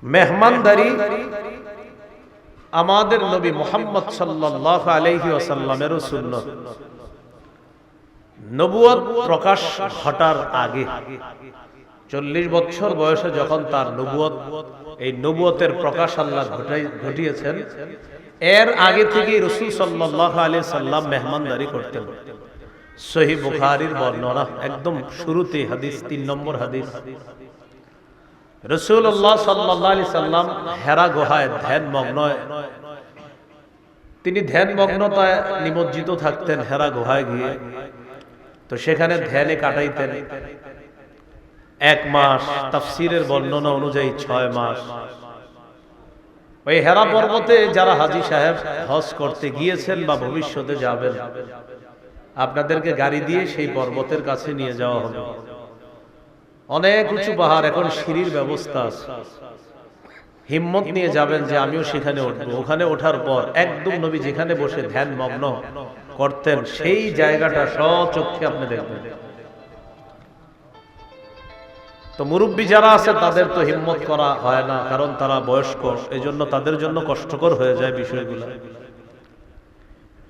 মেহমানদারি আমাদের নবী মুহাম্মদ সাল্লাল্লাহু আলাইহি ওয়াসাল্লামের সুন্নাত। নবুয়ত প্রকাশ ঘটার আগে 40 বছর বয়সে যখন তার নবুয়ত, এই নবুয়তের প্রকাশ আল্লাহ ঘটিয়েছেন, এর আগে থেকে রাসূল সাল্লাল্লাহু আলাইহি সাল্লাম মেহমানদারি করতেন। সহিহ বুখারীর বর্ণনা, একদম শুরুতে হাদিস, 3 নম্বর হাদিস। রাসূলুল্লাহ সাল্লাল্লাহু আলাইহি সাল্লাম হেরা গুহায় ধ্যানমগ্ন, তিনি ধ্যানমগ্নতায় নিমজ্জিত থাকতেন হেরা গুহায় গিয়ে। তো সেখানে ধ্যানে কাটাইতেন 1 মাস, তাফসীরের বর্ণনা অনুযায়ী 6 মাস। ওই হেরা পর্বতে যারা হাজী সাহেব হজ করতে গিয়েছেন বা ভবিষ্যতে যাবেন, আপনাদেরকে গাড়ি দিয়ে সেই পর্বতের কাছে নিয়ে যাওয়া হবে। অনেক উঁচু পাহাড়, এখন সিঁড়ির ব্যবস্থা আছে। হিম্মত নিয়ে যাবেন যে আমিও সেখানে উঠবো। ওখানে ওঠার পর একদম নবী যেখানে বসে ধ্যান মগ্ন করতেন সেই জায়গাটা স্বচক্ষে আপনি দেখবেন। তো মুরব্বী যারা আছে তাদের তো হিম্মত করা হয় না, কারণ তারা বয়স্ক, এই জন্য তাদের জন্য কষ্টকর হয়ে যায় বিষয়গুলো।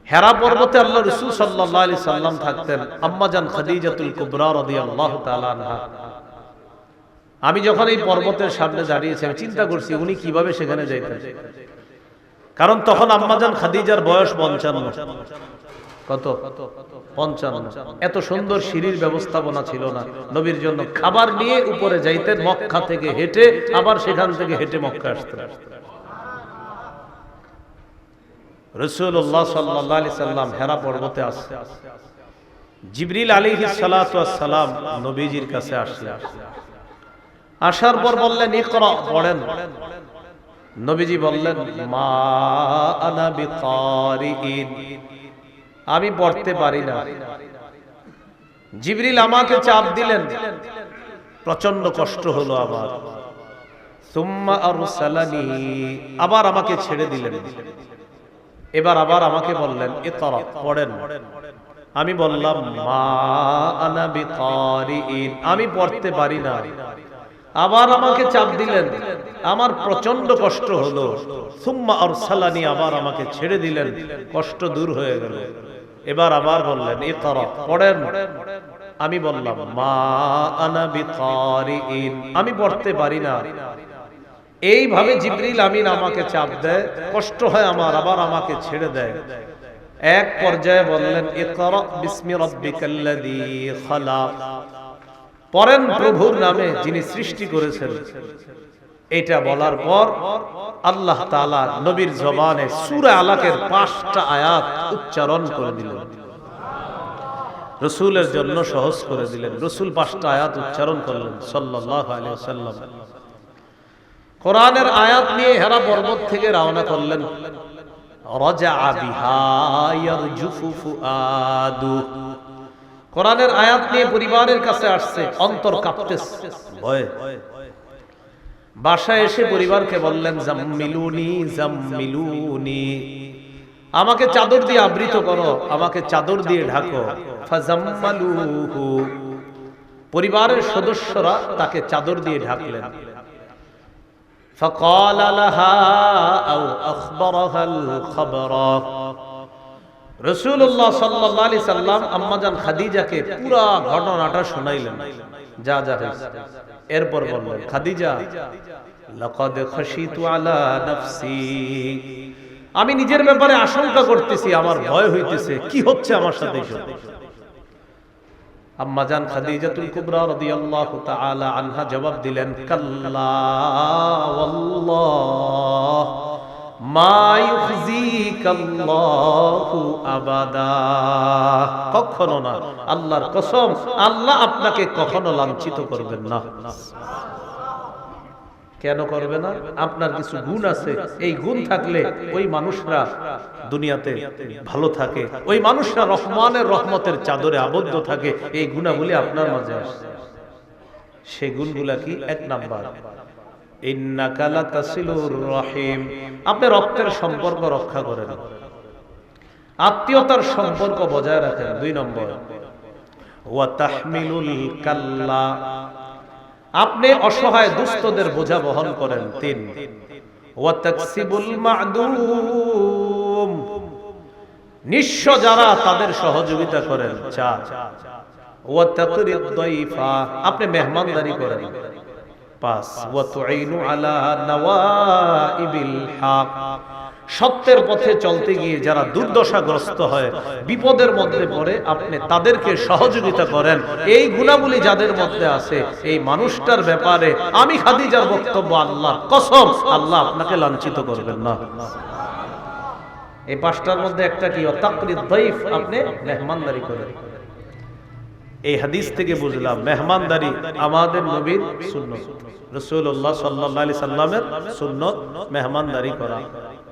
হেরা পর্বতে আল্লাহ রাসূল সাল্লাল্লাহু আলাইহি সাল্লাম থাকতেন। আম্মা জান খাদিজাতুল কুবরা রাদিয়াল্লাহু তাআলা আনহা, আমি যখন এই পর্বতের সামনে দাঁড়িয়েছি, আমি চিন্তা করছি উনি কিভাবে সেখানে যাইতেন। কারণ তখন আম্মা জান খাদিজার বয়স 55। কত? 55। এত সুন্দর সিঁড়ির ব্যবস্থাপনা ছিল না। নবীর জন্য খাবার নিয়ে উপরে যাইতেন, মক্কা থেকে হেঁটে, আবার সেখান থেকে হেঁটে মক্কা আসতেন। রাসূলুল্লাহ সাল্লাল্লাহু আলাইহি সাল্লাম হেরা পর্বতে আসছে। জিবরিল আলাইহিস সালাতু ওয়াস সালাম নবীজির কাছে আসলেন। আসার পর বললেন, ইকরা, পড়েন। নবীজি বললেন, মা আনা বিকারিইন, আমি পড়তে পারি না। জিবরিল আমাকে চাপ দিলেন, প্রচন্ড কষ্ট হলো আমার। সুম্মা আরসালানি, আবার আমাকে ছেড়ে দিলেন। এবার আবার আমাকে বললেন, ইকরা, পড়েন। আমি বললাম, মা আনা বিকারিইন, আমি পড়তে পারি না। আবার আমাকে চাপ দিলেন, আমার প্রচন্ড কষ্ট হলো। সুম্মা আরসালানি, আবার আমাকে ছেড়ে দিলেন, কষ্ট দূর হয়ে গেল। এবার আবার বললেন, ইকরা, পড়েন। আমি বললাম, মা আনা বিকারিইন, আমি পড়তে পারি না। এইভাবে জিবরিল আমিন আমাকে চাপ দেয়, কষ্ট হয় আমার, আবার আমাকে ছেড়ে দেয়। এক পর্যায়ে বললেন, ইকরা বিসমি রাব্বিকাল্লাযী খালাক, পড়েন প্রভুর নামে যিনি সৃষ্টি করেছেন। এটা বলার পর আল্লাহ তাআলা নবীর জবানে সূরা আলাকের 5টা আয়াত উচ্চারণ করে দিলেন, রাসূলের জন্য সহজ করে দিলেন। রাসূল 5টা আয়াত উচ্চারণ করলেন সাল্লাল্লাহু আলাইহি ওয়াসাল্লাম। কোরআনের আয়াত নিয়ে হেরা পর্বত থেকে রওনা করলেন। রাজা বিহা ইয়ারজুফু ফুআদু, কোরআনের আয়াত নিয়ে পরিবারের কাছে আসছে, অন্তর কাঁপতেছে ভয়ে। বাসায় এসে পরিবারকে বললেন, জাম্মিলুনি জাম্মিলুনি, আমাকে চাদর দিয়ে আবৃত করো, আমাকে চাদর দিয়ে ঢাকো। ফাজাম্মালুহু, পরিবারের সদস্যরা তাকে চাদর দিয়ে ঢাকলেন। ফাকাল লাহা আও আখবারাহাল খাবরা, রাসূলুল্লাহ সাল্লাল্লাহু আলাইহি সাল্লাম আম্মা জান খাদিজাকে পুরো ঘটনাটা শুনাইলেন, যা যা হয়েছে। এরপর বললেন, খাদিজা, লাকাদ খাশিতু আলা নাফসি, আমি নিজের ব্যাপারে আশঙ্কা করতেছি, আমার ভয় হইতেছে, কি হচ্ছে আমার সাথে। আম্মা জান খাদিজাতুল কুবরা রাদিয়াল্লাহু তাআলা আনহা জবাব দিলেন, কাল্লা ওয়াল্লাহ মা ইউখজিকাল্লাহু আবাদা, কখনো না, আল্লাহর কসম, আল্লাহ আপনাকে কখনো লাঞ্ছিত করবেন না। কেন করবে না? আপনার কিছু গুণ আছে, এই গুণ থাকলে ওই মানুষরা দুনিয়াতে ভালো থাকে, ওই মানুষরা রহমানের রহমতের চাদরে আবদ্ধ থাকে। এই গুণাবলী আপনার মাঝে আসে। সেই গুণগুলা কি? 1 নাম্বার, ইন্নাকা লাতাসিলুর রহিম, আপনি রক্তের সম্পর্ক রক্ষা করেন, আত্মীয়তার সম্পর্ক বজায় রাখেন। 2 নম্বর, ওয়া তাহমিলুল কাল্লা, আপনি অসহায় দুস্থদের বোঝা বহন করেন। 3 ওয়া তাকসিবুল মা'দুম, নিঃস্ব যারা তাদের সহযোগিতা করেন। 4 ওয়া তাকরিদ দাইফা, আপনি মেহমানদারি করেন। 5 ওয়া তুঈনু আলা নওয়াইবিল হক, সত্যের পথে চলতে গিয়ে যারা দুর্দশাগ্রস্ত হয়, বিপদের মধ্যে পড়ে, আপনি তাদেরকে সহযোগিতা করেন। এই গুণাবলী যাদের মধ্যে আছে, এই মানুষটার ব্যাপারে আমি খাদিজার বক্তব্য, আল্লাহর কসম, আল্লাহ আপনাকে লাঞ্ছিত করবেন না। এই 5টার মধ্যে একটা কি? তাকরিদ দাইফ, আপনি মেহমানদারি করেন। এই হাদিস থেকে বুঝলাম মেহমানদারি আমাদের নবীর সুন্নত, রাসূলুল্লাহ সাল্লাল্লাহু আলাইহি সাল্লামের সুন্নত মেহমানদারি করা।